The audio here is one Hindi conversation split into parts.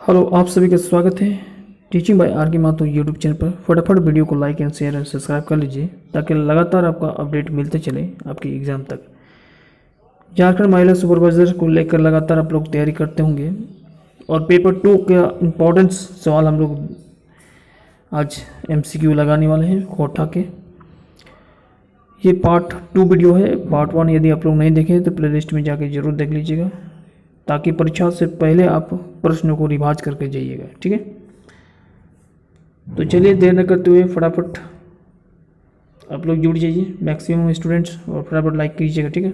हेलो, आप सभी का स्वागत है टीचिंग बाय आर के माथुर यूट्यूब चैनल पर। फटाफट वीडियो को like and share and subscribe कर लीजिए ताकि लगातार आपका अपडेट मिलते चले आपकी एग्ज़ाम तक। झारखंड महिला सुपरवाइजर को लेकर लगातार आप लोग तैयारी करते होंगे और पेपर 2 का इम्पोर्टेंस सवाल हम लोग आज MCQ लगाने वाले हैं कोठा के। ये पार्ट 2 वीडियो है। पार्ट 1 यदि आप लोग नहीं देखें तो प्लेलिस्ट में जाके ज़रूर देख लीजिएगा ताकि परीक्षा से पहले आप प्रश्नों को रिवाज करके जाइएगा। ठीक है, तो चलिए देर न करते हुए फटाफट आप लोग जुड़ जाइए मैक्सिमम स्टूडेंट्स और फटाफट लाइक कीजिएगा। ठीक है,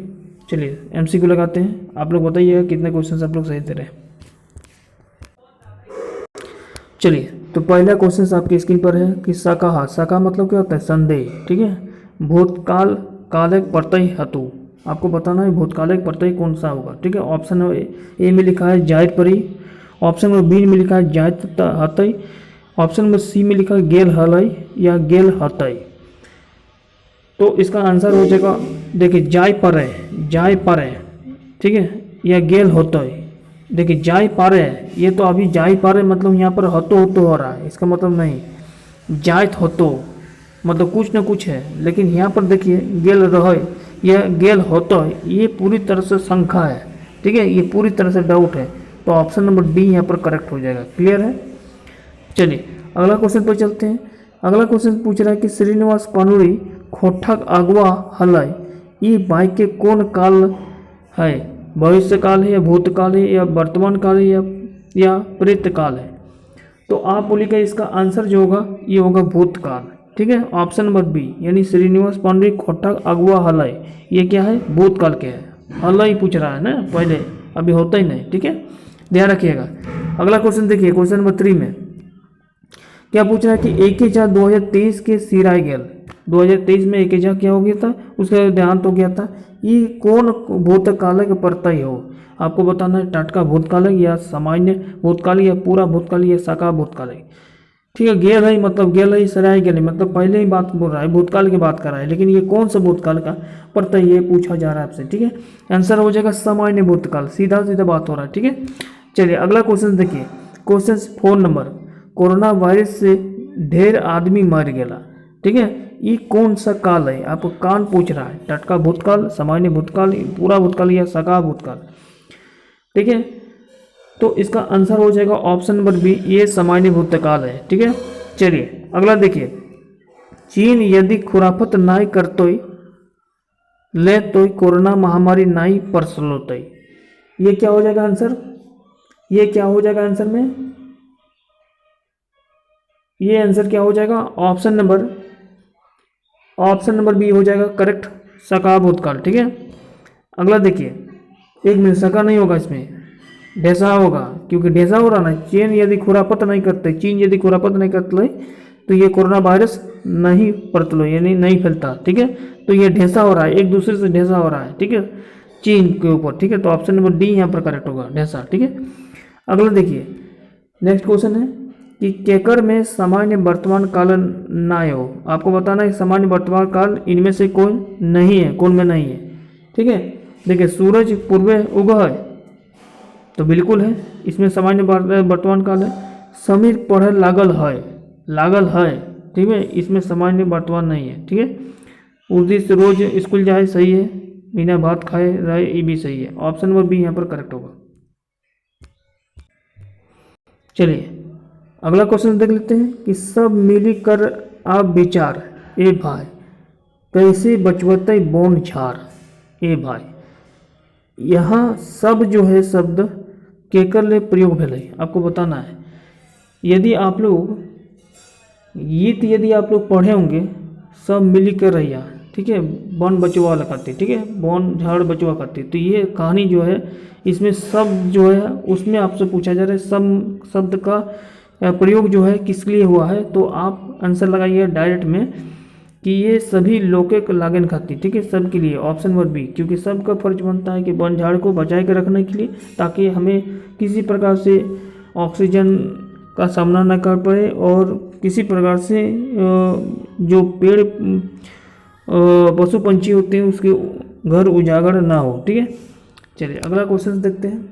चलिए MCQ लगाते हैं। आप लोग बताइएगा कितने क्वेश्चन आप लोग सही दे रहे हैं। चलिए, तो पहला क्वेश्चन आपकी स्क्रीन पर है कि शाकाहा। शाका मतलब क्या होता है? संदेह। ठीक है, भूतकाल कालक प्रत्यय हेतु आपको बताना है भूतकालिक प्रत्यय कौन सा होगा। ठीक है, ऑप्शन ए में लिखा है जायत परी, ऑप्शन नंबर बी में लिखा है जायत हतई, ऑप्शन नंबर सी में लिखा है गेल हलई या गेल हतई। तो इसका आंसर हो जाएगा, देखिए जाय पर है, जाय पर है। ठीक है, या गेल होतई। देखिए जाय पर है, ये तो अभी जाय पर है मतलब यहाँ पर हतो हो रहा है, इसका मतलब नहीं जायत होतो मतलब कुछ ना कुछ है। लेकिन यहाँ पर देखिए गेल रहे या गेल होता है, ये पूरी तरह से शंका है। ठीक है, ये पूरी तरह से डाउट है, तो ऑप्शन नंबर डी यहाँ पर करेक्ट हो जाएगा। क्लियर है? चलिए अगला क्वेश्चन पर चलते हैं। अगला क्वेश्चन पूछ रहा है कि श्रीनिवास पानुरी खोठक अगवा हलय, ये वाक्य कौन काल है? भविष्य काल है या भूतकाल है या वर्तमान काल है या प्रेत काल है? तो आप बोलिएगा इसका आंसर जो होगा ये होगा भूतकाल। ठीक है, ऑप्शन नंबर बी यानी श्रीनिवास पांडे खोटक अगवा हलय, ये क्या है? भूतकाल के है। हलय पूछ रहा है ना पहले, अभी होता ही नहीं। ठीक है, ध्यान रखिएगा। अगला क्वेश्चन देखिए, क्वेश्चन नंबर 3 में क्या पूछ रहा है कि एकेजा 2023 के सिराय गेल। 2023 में एकेजा क्या हो गया था? उसका देहांत हो गया था। ये कौन भूतकाल का प्रत्यय हो? आपको बताना है टटका भूतकाल या सामान्य भूतकाल या पूरा भूतकाल या शाखा भूतकाल। ठीक है, गेल है मतलब गेल है, सराय गेल है मतलब पहले ही बात बोल रहा है, भूतकाल की बात कर रहा है, लेकिन ये कौन सा भूतकाल का प्रत्यय ये पूछा जा रहा है आपसे। ठीक है, आंसर हो जाएगा सामान्य भूतकाल, सीधा सीधा बात हो रहा है। ठीक है, चलिए अगला क्वेश्चन देखिए, क्वेश्चन 4 नंबर, कोरोना वायरस से ढेर आदमी मर गया। ठीक है, ये कौन सा काल है? आपको कान पूछ रहा है, टटका भूतकाल, सामान्य भूतकाल, पूरा भूतकाल या शाखा भूतकाल। ठीक है, तो इसका आंसर हो जाएगा ऑप्शन नंबर बी, ये सामान्य भूतकाल है। ठीक है, चलिए अगला देखिए, चीन यदि खुराफत नाई करतो ले तो कोरोना महामारी नाई परसलोत। ये क्या हो जाएगा आंसर? ये क्या हो जाएगा आंसर में? ये आंसर क्या हो जाएगा? ऑप्शन नंबर बी हो जाएगा करेक्ट, शाखा भूतकाल। ठीक है, अगला देखिए, एक मिनट, शाखा नहीं होगा इसमें, ढेसा होगा, क्योंकि ढेसा हो रहा ना। चीन यदि खुरापत नहीं करते तो ये कोरोना वायरस नहीं परतलो यानी नहीं फैलता। ठीक है, तो ये ढेसा हो रहा है, एक दूसरे से ढेसा हो रहा है। ठीक है, चीन के ऊपर। ठीक है, तो ऑप्शन नंबर डी यहाँ पर करेक्ट होगा, ढेसा। ठीक है, अगला देखिए, नेक्स्ट क्वेश्चन है कि केकर में सामान्य वर्तमान काल ना हो। आपको बताना है सामान्य वर्तमान काल इनमें से कौन नहीं है, कौन में नहीं है। ठीक है, देखिए सूरज पूर्व उगह है तो बिल्कुल है, इसमें सामान्य वर्तमान काल है। समीर पढ़े लागल है। ठीक है, इसमें सामान्य वर्तमान नहीं है। ठीक है, उर्दी से रोज स्कूल जाए, सही है। बिना भात खाए रहे, ये भी सही है। ऑप्शन नंबर बी यहाँ पर करेक्ट होगा। चलिए अगला क्वेश्चन देख लेते हैं कि सब मिली कर आप विचार ए भाई कैसे बचवते बोन झार। ए भाई, यहाँ सब जो है शब्द केकर ले प्रयोग भेल, आपको बताना है। यदि आप लोग गीत यदि आप लोग पढ़े होंगे, सब मिली कर रहिया। ठीक है, वन बचवा लगाते। ठीक है, वन झाड़ बचवा खाते, तो ये कहानी जो है इसमें सब जो है उसमें आपसे पूछा जा रहा है सब शब्द का प्रयोग जो है किस लिए हुआ है। तो आप आंसर लगाइए डायरेक्ट में कि ये सभी लोके को लागन खाती। ठीक है, सब के लिए, ऑप्शन नंबर बी, क्योंकि सबका फर्ज बनता है कि वन झाड़ को बचाए के रखने के लिए, ताकि हमें किसी प्रकार से ऑक्सीजन का सामना न कर पड़े और किसी प्रकार से जो पेड़ पशु पंछी होते हैं उसके घर उजागर ना हो। ठीक है, चलिए अगला क्वेश्चन देखते हैं।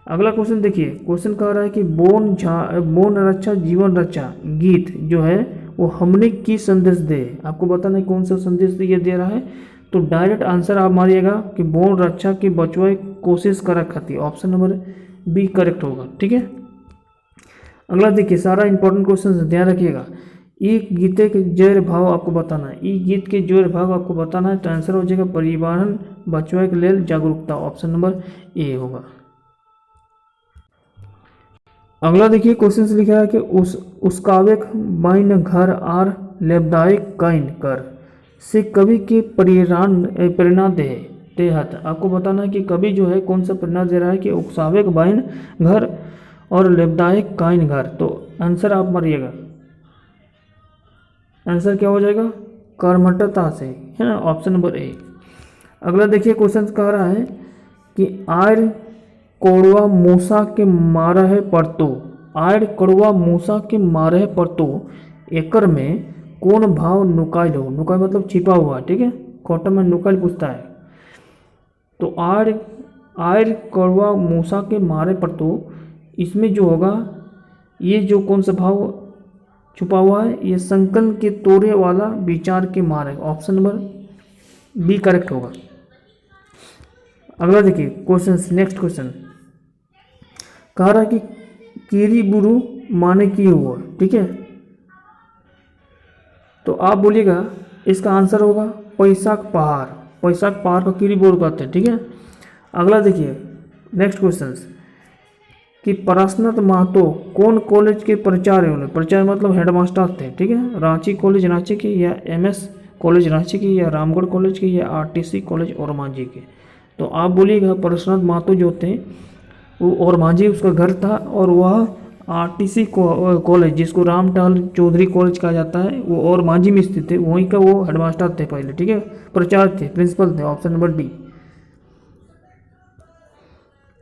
अगला क्वेश्चन देखिए, क्वेश्चन कह रहा है कि बोन रक्षा जीवन रक्षा गीत जो है वो हमने की संदेश दे। आपको बताना है कौन सा संदेश ये दे रहा है। तो डायरेक्ट आंसर आप मारिएगा कि बोन रक्षा की बचवाए कोशिश करा खाती, ऑप्शन नंबर बी करेक्ट होगा। ठीक है, अगला देखिए, सारा इंपॉर्टेंट क्वेश्चन ध्यान रखिएगा। ई गीते के जैर भाव आपको बताना है, ई गीत के जैर भाव आपको बताना है। तो आंसर हो जाएगा परिवहन बचवाए के लेल जागरूकता, ऑप्शन नंबर ए होगा। अगला देखिए, क्वेश्चन से लिखा है कि उसकावेक बाइन घर आर लाभदायक कैन कर से कवि के प्रेरणा देहत। आपको बताना है कि कवि जो है कौन सा प्रेरणा दे रहा है कि उकसावेक बाइन घर और लाभदायक काइन घर। तो आंसर आप मारिएगा, आंसर क्या हो जाएगा, कर्मठता से, है ना, ऑप्शन नंबर ए। अगला देखिए, क्वेश्चन कह रहा है कि आयर कोड़वा मूसा के मारा है परतो, आयर कोड़वा मूसा के मारा है परतो एकर में कौन भाव नुकाइल हो। नुकाइल मतलब छिपा हुआ, ठीक है, क्वेश्चन में नुकाइल पूछता है। तो आयर कोड़वा मूसा के मारे परतो, इसमें जो होगा ये जो कौन सा भाव छुपा हुआ है, ये संकन के तोड़े वाला विचार के मारे, ऑप्शन नंबर बी करेक्ट होगा। अगला देखिए क्वेश्चन, नेक्स्ट क्वेश्चन कह रहा है कि कीरी बुरु माने की हुआ, ठीक है। तो आप बोलिएगा इसका आंसर होगा पैसाक पहाड़, पैसाक पहाड़ को कीरी बुरु कहते हैं, ठीक है। अगला देखिए नेक्स्ट क्वेश्चन कि प्रश्नत महतो कौन कॉलेज के प्रचार्य होने, प्रचार्य मतलब हेडमास्टर थे, ठीक है। रांची कॉलेज रांची की, या एमएस कॉलेज रांची की, या रामगढ़ कॉलेज की, या आरटीसी कॉलेज और मांझी के। तो आप बोलिएगा प्रश्नत महतो जो थे वो और मांझी उसका घर था, और वह आरटीसी कॉलेज जिसको रामटहल चौधरी कॉलेज कहा जाता है वो और मांझी में स्थित थे, वहीं का वो हेडमास्टर थे पहले, ठीक है, प्रचार्य थे, प्रिंसिपल थे, ऑप्शन नंबर डी।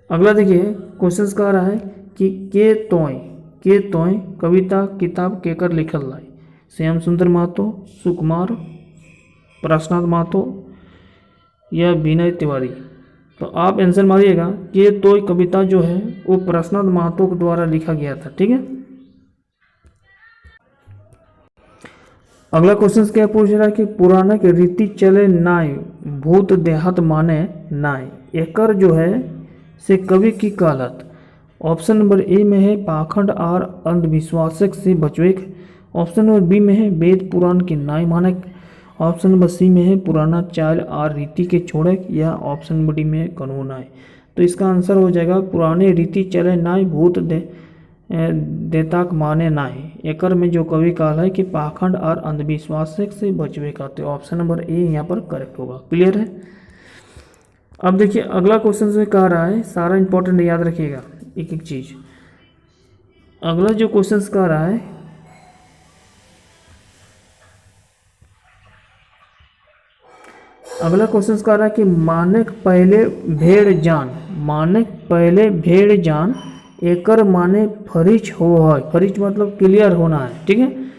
अगला देखिए क्वेश्चन कह रहा है कि के तोय कविता किताब केकर लिखल लाई, श्याम सुंदर महतो, सुकुमार, प्रश्नाथ महतो या विनय तिवारी। तो आप आंसर मारिएगा कि तोय कविता जो है वो प्रश्नाथ महतो के द्वारा लिखा गया था, ठीक है। अगला क्वेश्चन क्या पूछ रहा है कि पुराना के रीति चले नाय भूत देहात माने नाय एकर जो है से कवि की कहलत। ऑप्शन नंबर ए में है पाखंड और अंधविश्वासक से बचवेक, ऑप्शन नंबर बी में है वेद पुराण के नाय मानक, ऑप्शन नंबर सी में है पुराना चाल और रीति के छोड़क, या ऑप्शन नंबर डी में है कानून नाय। तो इसका आंसर हो जाएगा पुराने रीति चले नाय भूत देताक माने नाय एकर में जो कवि कहला है कि पाखंड और अंधविश्वासक से बचवे कहते, ऑप्शन नंबर ए यहाँ पर करेक्ट होगा। क्लियर है। अब देखिए अगला क्वेश्चन से कह रहा है, सारा इंपॉर्टेंट याद रखिएगा एक एक चीज। अगला जो क्वेश्चन कह रहा है कि मानक पहले भेड़ जान एकर माने फरिच हो है, फरिच मतलब क्लियर होना है, ठीक है।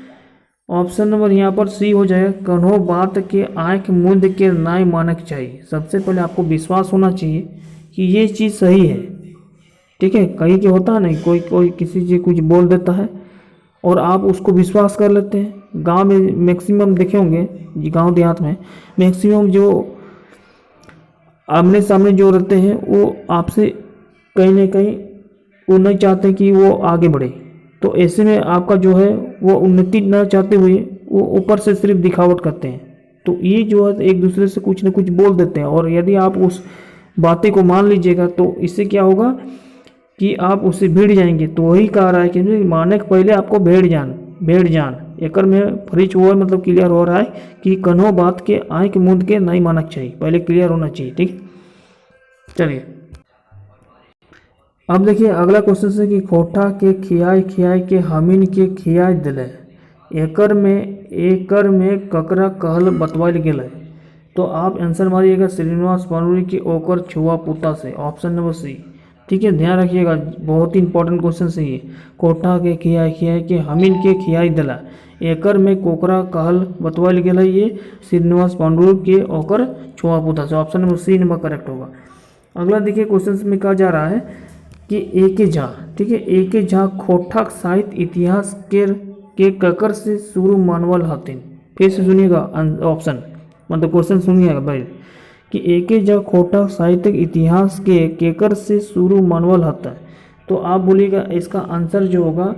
ऑप्शन नंबर यहाँ पर सी हो जाएगा कन्हो बात के आँख मूंद के नाय मानक चाहिए। सबसे पहले आपको विश्वास होना चाहिए कि ये चीज़ सही है, ठीक है। कहीं के होता है नहीं, कोई किसी चीज़ कुछ बोल देता है और आप उसको विश्वास कर लेते हैं। गांव में मैक्सिमम देखे होंगे, गांव देहात में मैक्सिमम जो आमने सामने जो रहते हैं वो आपसे कहीं ना कहीं वो नहीं चाहते कि वो आगे बढ़े। तो ऐसे में आपका जो है वो उन्नति न चाहते हुए वो ऊपर से सिर्फ दिखावट करते हैं। तो ये जो है एक दूसरे से कुछ न कुछ बोल देते हैं, और यदि आप उस बातें को मान लीजिएगा तो इससे क्या होगा कि आप उससे भिड़ जाएंगे। तो वही कह रहा है कि मानक पहले आपको भेड़ जान एकर में फरिच हुआ, मतलब क्लियर हो रहा है कि कन्हो बात के आँख मूंद के नहीं मानक चाहिए, पहले क्लियर होना चाहिए, ठीक। चलिए अब देखिए अगला क्वेश्चन है कि खोटा के खियाई के हमीन के खियाई दिले एकर में ककरा कहल बतवाइल गेल। तो आप आंसर मारिएगा श्रीनिवास पानुरी के ओकर छुआ पुता से, ऑप्शन नंबर सी, ठीक है। ध्यान रखिएगा बहुत ही इंपॉर्टेंट क्वेश्चन है ये। कोठा के खियाई के हमीन के खियाई दिला एकर में कोकरा कहल बतवाइल गेल, ये श्रीनिवास पांडुर के ओकर छुआ पुता से, option number C number correct होगा। अगला देखिए क्वेश्चन में कहा जा रहा है कि एके झा, ठीक है, एके झा खोटा साहित्य इतिहास के ककर से शुरू मानवल हथिन। फिर से सुनिएगा ऑप्शन, मतलब क्वेश्चन सुनिएगा भाई, कि एके झा खोटा साहित्य इतिहास के केकर से शुरू मानवल हता है। तो आप बोलिएगा इसका आंसर जो होगा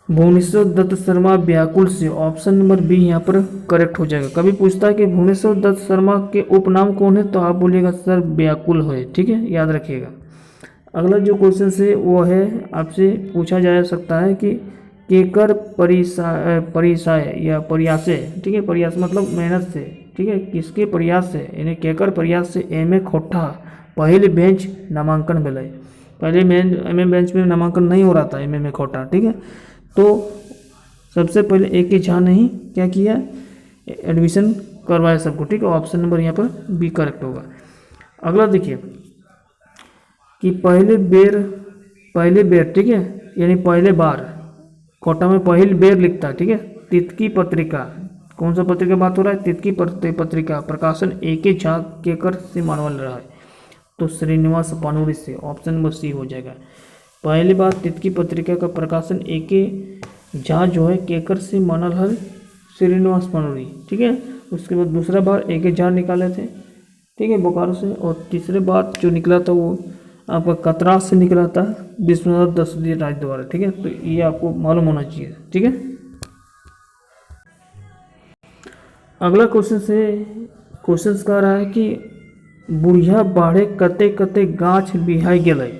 भुवनेश्वर दत्त शर्मा व्याकुल से, ऑप्शन नंबर बी यहाँ पर करेक्ट हो जाएगा। कभी पूछता है कि भुवनेश्वर दत्त शर्मा के उपनाम कौन है, तो आप बोलिएगा सर व्याकुल है, ठीक है, याद रखिएगा। अगला जो क्वेश्चन है वो है, आपसे पूछा जा सकता है कि केकर परिसाय या प्रयास है, ठीक है, प्रयास मतलब मेहनत से, ठीक है, किसके प्रयास से, यानी केकर प्रयास से एम.ए. खोटा पहले बेंच नामांकन भेल। पहले एम.ए. बेंच में नामांकन नहीं हो रहा था, एम.ए. में खोटा, ठीक है। तो सबसे पहले एके झा ने ही क्या किया, एडमिशन करवाया सबको, ठीक है। ऑप्शन नंबर यहाँ पर बी करेक्ट होगा। अगला देखिए कि पहले बेर, ठीक है, यानी पहले बार कोटा में पहली बेर लिखता है, ठीक है। तितकी पत्रिका, कौन सा पत्रिका बात हो रहा है, तितकी पत्रिका प्रकाशन एके झा केकर से मानवल रहा है, तो श्रीनिवास पानुरी से, ऑप्शन नंबर सी हो जाएगा। पहली बार तितकी पत्रिका का प्रकाशन एके झा जो है केकर से मानल है, श्रीनिवास पानुरी, ठीक है। उसके बाद दूसरा बार एके झा निकाले थे, ठीक है, बोकारो से, और तीसरे बार जो निकला था वो आपका कतरास से निकला था विश्वनाथ दसरथी राज द्वारा, ठीक है। तो ये आपको मालूम होना चाहिए, ठीक है। अगला क्वेश्चन कह रहा है कि बुढ़िया बाढ़े कते कते गाछ बिहाय गेलै,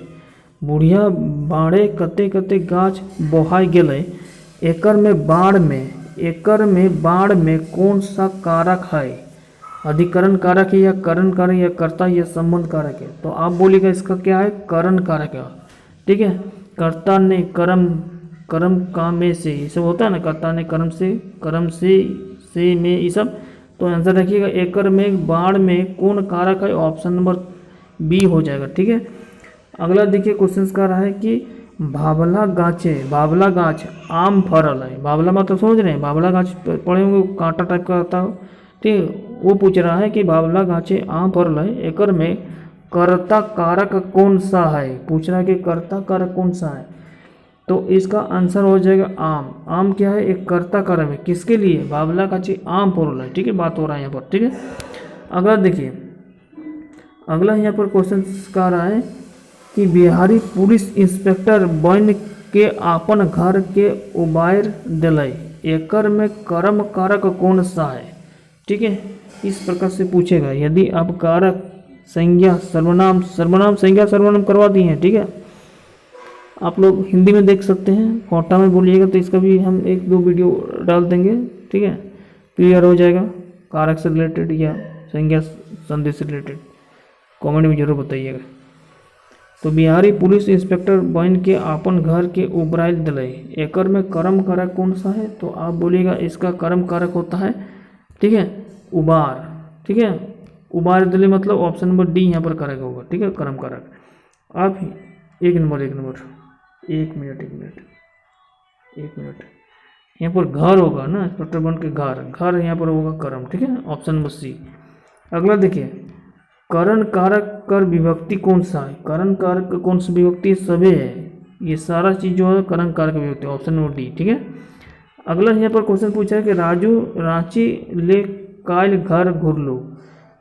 बुढ़िया बाढ़े कते कते गाछ बोहाय गेलै, एकर में बाढ़ में कौन सा कारक है, अधिकरण कारक है या करण कारक या कर्ता या संबंध कारक है। तो आप बोलिएगा इसका क्या है, करण कारक है, ठीक है। कर्ता ने कर्म काम में से, ये सब होता है ना, कर्ता ने कर्म से में ये सब। तो आंसर रखिएगा एकर में बाढ़ में कौन कारक है, ऑप्शन नंबर बी हो जाएगा, ठीक है। अगला देखिए क्वेश्चन का रहा है कि भावला गाछ आम फरल है, भावला मतलब समझ रहे हैं, भावला गाछ पढ़े होंगे, कांटा टाइप का आता हो, ठीक है। वो पूछ रहा है कि भावला गाछे आम फरल है, एकर में कर्ता कारक कौन सा है, पूछ रहा है कि कर्ता कारक कौन सा है। तो इसका आंसर हो जाएगा आम। आम क्या है, एक कर्ता कारक है, किसके लिए, भावला गाछे आम फरल है, ठीक है, बात हो रहा है यहाँ पर, ठीक है। अगला देखिए, अगला यहाँ पर क्वेश्चन का रहा है कि बिहारी पुलिस इंस्पेक्टर बन के आपन घर के उबार दिलाई, एकर में कर्म कारक कौन सा है, ठीक है। इस प्रकार से पूछेगा। यदि आप कारक संज्ञा सर्वनाम संज्ञा सर्वनाम करवा दिए हैं, ठीक है, आप लोग हिंदी में देख सकते हैं, कोटा में बोलिएगा तो इसका भी हम 1-2 वीडियो डाल देंगे, ठीक है, क्लियर हो जाएगा। कारक से रिलेटेड या संज्ञा संदेश से रिलेटेड कमेंट में जरूर बताइएगा। तो बिहारी पुलिस इंस्पेक्टर बन के आपन घर के उबराइल दिलाई, एकर में कर्म कारक कौन सा है, तो आप बोलिएगा इसका कर्म कारक होता है, ठीक है, उबार, ठीक है, उबार दिले मतलब ऑप्शन नंबर डी यहाँ पर करेक्ट होगा, ठीक है, कर्म कारक। आप एक मिनट यहाँ पर घर होगा ना, इंस्पेक्टर बन के घर यहाँ पर होगा कर्म, ठीक है, ऑप्शन नंबर सी। अगला देखिए, करण कारक कर विभक्ति कौन सा है, करण कारक कौन सी विभक्ति, सभे है, ये सारा चीज जो है करण कारक विभक्ति, ऑप्शन नंबर डी, ठीक है। अगला यहाँ पर क्वेश्चन पूछा है कि राजू रांची ले काल घर घुरलो,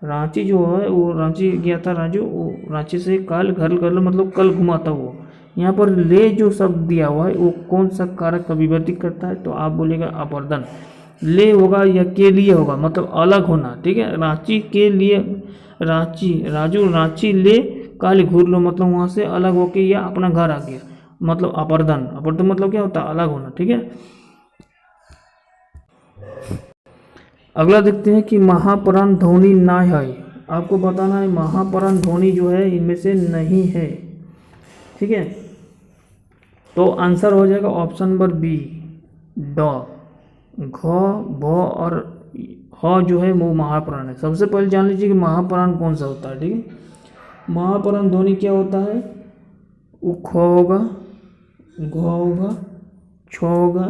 रांची जो है वो रांची गया था राजू, वो रांची से काल घर घुरलो मतलब कल घुमा था वो। यहाँ पर ले जो शब्द दिया हुआ है वो कौन सा कारक का विभक्ति करता है, तो आप बोलेगा अपर्दन। ले होगा या के लिए होगा, मतलब अलग होना, ठीक है। रांची के लिए राजू रांची ले काल घूर लो मतलब वहाँ से अलग होके या अपना घर आ गया, मतलब अपर्दन मतलब क्या होता है, अलग होना, ठीक है। अगला देखते हैं कि महाप्राण ध्वनि ना है, आपको बताना है महाप्राण ध्वनि जो है इनमें से नहीं है, ठीक है। तो आंसर हो जाएगा ऑप्शन नंबर बी, ड, घ, भ और ह जो है वो महाप्राण है। सबसे पहले जान लीजिए कि महाप्राण कौन सा होता है, ठीक है। महाप्राण ध्वनि क्या होता है, वो ख होगा, घ होगा, छ होगा,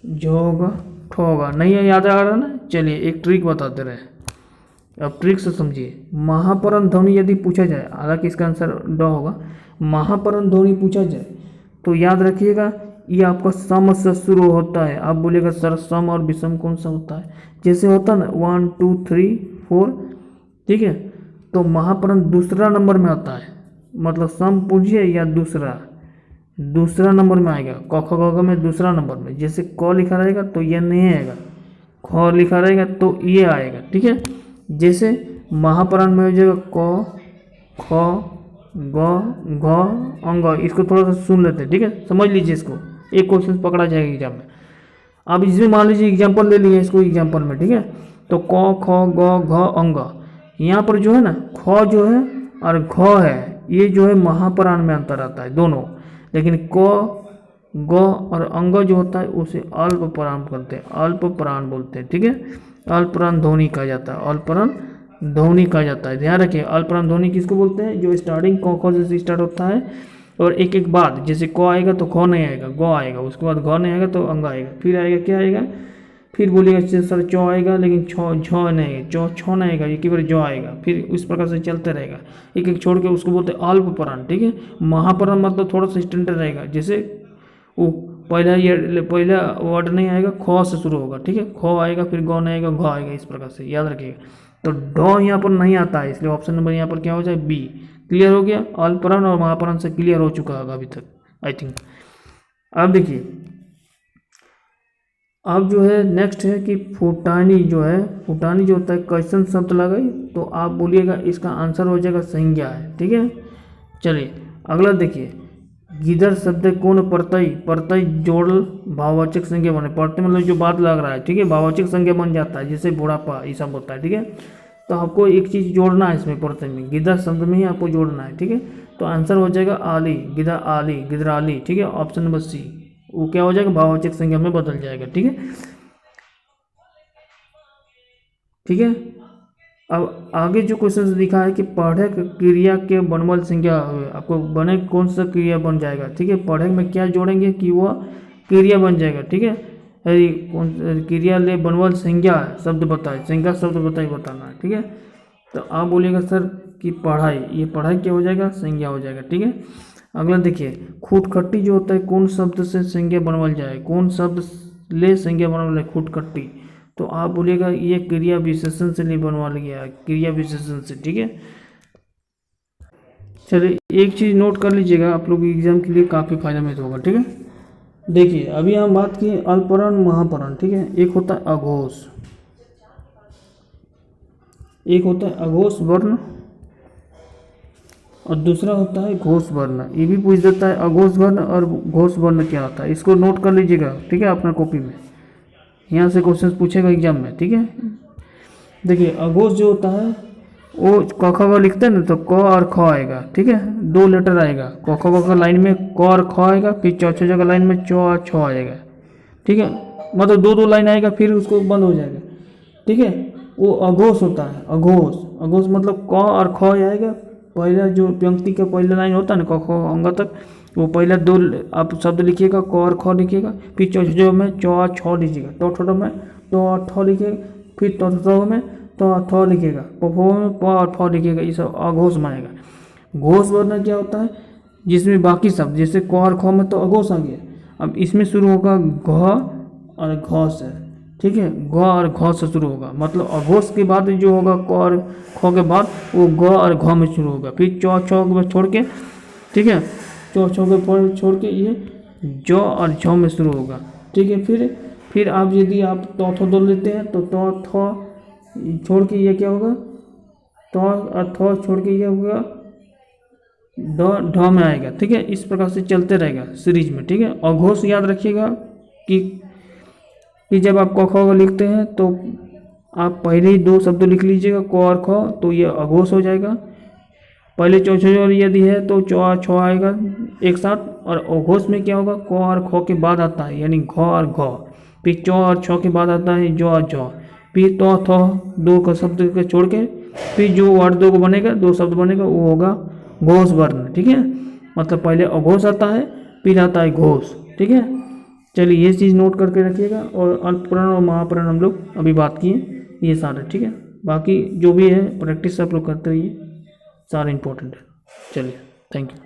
झ होगा, ठ होगा। नहीं है, याद आ रहा ना, चलिए एक ट्रिक बताते रहे। अब ट्रिक से समझिए, महापरम ध्वनि यदि पूछा जाए, हालांकि इसका आंसर ड होगा, महापरम ध्वनि पूछा जाए तो याद रखिएगा ये आपका सम से शुरू होता है। आप बोलिएगा सर सम और विषम कौन सा होता है, जैसे होता है ना 1 2 3 4, ठीक है, तो महापरम दूसरा नंबर में आता है, मतलब सम पूछिए या दूसरा नंबर में आएगा, क ख ग घ में दूसरा नंबर में, जैसे क लिखा रहेगा तो ये नहीं आएगा, ख लिखा रहेगा तो ये आएगा, ठीक है। जैसे महापरान में हो जाएगा क ख ग घ अंग, इसको थोड़ा सा सुन लेते हैं, ठीक है, समझ लीजिए इसको, एक क्वेश्चन पकड़ा जाएगा एग्जाम में। अब इसमें मान लीजिए एग्जाम्पल ले लिए इसको एग्जाम्पल में, ठीक है, तो क ख ग घ अंग, यहाँ पर जो है ना ख जो है और घ है, ये जो है महापरान में अंतर आता है दोनों, लेकिन क ग और अंग जो होता है उसे अल्प प्राण करते हैं, अल्प प्राण बोलते हैं, ठीक है, अल्पप्राण ध्वनि कहा जाता है, अल्पप्राण ध्वनि कहा जाता है। ध्यान रखिए अल्पप्राण ध्वनि किसको बोलते हैं, जो स्टार्टिंग क ख से स्टार्ट होता है और एक एक बाद, जैसे क आएगा तो ख नहीं आएगा, ग आएगा, उसके बाद घ नहीं आएगा तो अंग आएगा, फिर आएगा क्या आएगा, फिर बोलिएगा सर च आएगा लेकिन झ नहीं आएगा, छ नहीं आएगा, एक ही बार ज आएगा, फिर इस प्रकार से चलते रहेगा, एक एक छोड़ के उसको बोलते हैं अल्प प्राण, ठीक है। महाप्राण मतलब थोड़ा सा स्टैंडर्ड रहेगा, जैसे वो पहला वर्ड नहीं आएगा, ख से शुरू होगा, ठीक है, ख आएगा फिर ग नहीं आएगा, घ आएगा, इस प्रकार से याद रखिएगा। तो ड यहाँ पर नहीं आता है, इसलिए ऑप्शन नंबर यहाँ पर क्या हो जाए बी। क्लियर हो गया, अल्पप्राण और महाप्राण से क्लियर हो चुका होगा अभी तक आई थिंक। अब देखिए, अब जो है नेक्स्ट है कि फुटानी जो है, फुटानी जो होता है क्वेश्चन शब्द लगाई तो आप बोलिएगा इसका आंसर हो जाएगा संज्ञा है, ठीक है। चलिए अगला देखिए, गिदर शब्द कौन प्रत्यय जोड़ल भाववाचक संज्ञा बने, प्रत्यय मतलब जो बात लग रहा है, ठीक है, भाववाचक संज्ञा बन जाता है, जैसे बुढ़ापा ये सब होता है, ठीक है। तो आपको एक चीज़ जोड़ना है इसमें, प्रत्यय में गिदर शब्द में ही आपको जोड़ना है, ठीक है। तो आंसर हो जाएगा आली, गिदर आली, गिदराली, ठीक है, ऑप्शन नंबर सी, वो क्या हो जाएगा भाववाचक संज्ञा में बदल जाएगा, ठीक है, ठीक है। अब आगे जो क्वेश्चन दिखा है कि पढ़क क्रिया के बनवल संज्ञा, आपको बने कौन सा क्रिया बन जाएगा, ठीक है, पढ़क में क्या जोड़ेंगे कि वह क्रिया बन जाएगा, ठीक है, कौन क्रिया ले बनवल संज्ञा शब्द बताए, संज्ञा शब्द बताए बताना है, ठीक है। तो आप बोलिएगा सर कि पढ़ाई, ये पढ़ाई क्या हो जाएगा, संज्ञा हो जाएगा, ठीक है। अगला देखिए, खूटखट्टी जो होता है कौन शब्द से संज्ञा बनवल जाए, कौन शब्द ले संज्ञा बनवल जाए, खूटखट्टी, तो आप बोलिएगा ये क्रिया विशेषण से नहीं बनवा गया, क्रिया विशेषण से, ठीक है। चलिए एक चीज़ नोट कर लीजिएगा, आप लोग एग्जाम के लिए काफ़ी फायदेमंद होगा, ठीक है। देखिए अभी हम बात किए अल्पप्राण महाप्राण, ठीक है, एक होता है अघोष, एक होता है अघोष वर्ण और दूसरा होता है घोष वर्ण। ये भी पूछ देता है अघोष वर्ण और घोष वर्ण क्या होता है, इसको नोट कर लीजिएगा, ठीक है, अपना कॉपी में, यहाँ से क्वेश्चन पूछेगा एग्जाम में, ठीक है। देखिए अघोष जो होता है वो क ख ग लिखते हैं ना, तो क और ख आएगा, ठीक है, दो लेटर आएगा, क ख ग लाइन में क और ख आएगा, फिर चौथे जगह लाइन में च और छ आएगा, ठीक है, मतलब दो दो लाइन आएगा फिर उसको बंद हो जाएगा, ठीक है। वो अघोष होता है, अघोष, अघोष मतलब क और ख आएगा, पहला जो पंक्ति का पहला लाइन होता है ना क ख अंग तक, वो पहला दो आप शब्द लिखिएगा, क और ख लिखिएगा, फिर चौथे में च और छ लीजिएगा, तो में तो और ठ लिखिएगा, फिर तो में तो थ लिखिएगा, में प और फ लिखिएगा, ये सब अघोष मानेगा। घोष वर्ण क्या होता है, जिसमें बाकी शब्द जैसे क और ख में तो अघोष आ गया, अब इसमें शुरू होगा घ और घ से, ठीक है, ग और घ से शुरू होगा, मतलब अघोष के बाद जो होगा क और ख के बाद वो ग और घ में शुरू होगा, फिर च छ में छोड़ के, ठीक है, च छ के छोड़ के ये ज और झ में शुरू होगा, ठीक है। फिर आप यदि आप तो दो लेते हैं तो थ छोड़ के ये क्या होगा, तो और थ छोड़ के ये होगा ढ में आएगा, ठीक है, इस प्रकार से चलते रहेगा सीरीज में, ठीक है। अघोष याद रखिएगा कि जब आप क ख लिखते हैं तो आप पहले ही दो शब्द लिख लीजिएगा क और ख, तो ये अघोष हो जाएगा। पहले चौथे और यदि है तो च और छ आएगा एक साथ, और अघोष में क्या होगा, क और ख के बाद आता है यानी घ और घ, फिर च और छ के बाद आता है ज और झ, फिर तो थ दो का शब्द के छोड़ के फिर जो वर्ड दो को बनेगा, दो शब्द बनेगा, वो होगा घोष वर्ण, ठीक है, मतलब पहले अघोष आता है फिर आता है घोष, ठीक है। चलिए ये चीज़ नोट करके रखिएगा, और अल्पप्राण और महाप्राण हम लोग अभी बात किए ये सारे, ठीक है। बाकी जो भी है प्रैक्टिस आप लोग करते रहिए, सारा इंपॉर्टेंट है। चलिए, थैंक यू।